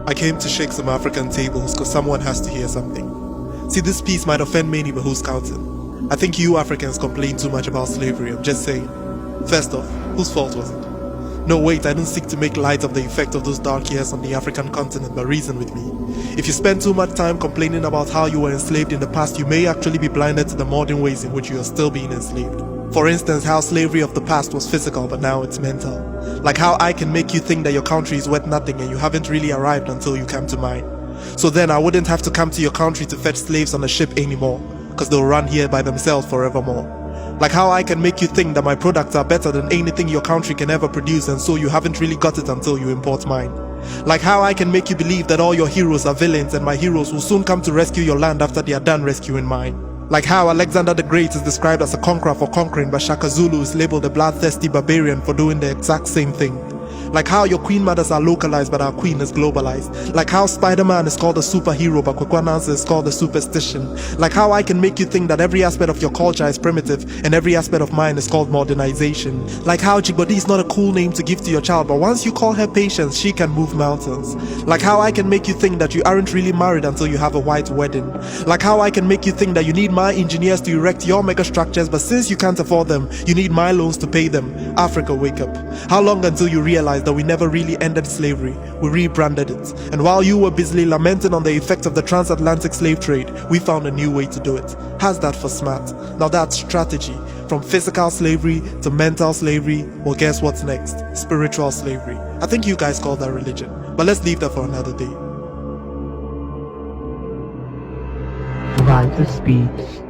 I came to shake some African tables cause someone has to hear something. See, this piece might offend many, but who's counting? I think you Africans complain too much about slavery, I'm just saying. First off, whose fault was it? No, wait, I don't seek to make light of the effect of those dark years on the African continent, but reason with me. If you spend too much time complaining about how you were enslaved in the past, you may actually be blinded to the modern ways in which you are still being enslaved. For instance, how slavery of the past was physical, but now it's mental. Like how I can make you think that your country is worth nothing and you haven't really arrived until you come to mine. So then I wouldn't have to come to your country to fetch slaves on a ship anymore, because they'll run here by themselves forevermore. Like how I can make you think that my products are better than anything your country can ever produce, and so you haven't really got it until you import mine. Like how I can make you believe that all your heroes are villains and my heroes will soon come to rescue your land after they are done rescuing mine. Like how Alexander the Great is described as a conqueror for conquering, but Shaka Zulu is labeled a bloodthirsty barbarian for doing the exact same thing. Like how your queen mothers are localized but our queen is globalized. Like how Spider-Man is called a superhero but Kwekwanansa is called a superstition. Like how I can make you think that every aspect of your culture is primitive and every aspect of mine is called modernization. Like how Chigbodi is not a cool name to give to your child, but once you call her Patience, she can move mountains. Like how I can make you think that you aren't really married until you have a white wedding. Like how I can make you think that you need my engineers to erect your mega structures, but since you can't afford them, you need my loans to pay them. Africa, wake up. How long until you realize that we never really ended slavery, we rebranded it, and while you were busily lamenting on the effect of the transatlantic slave trade, we found a new way to do it. How's that for smart? Now that's strategy. From physical slavery to mental slavery, well, guess what's next? Spiritual slavery. I think you guys call that religion, but let's leave that for another day. Writer speaks.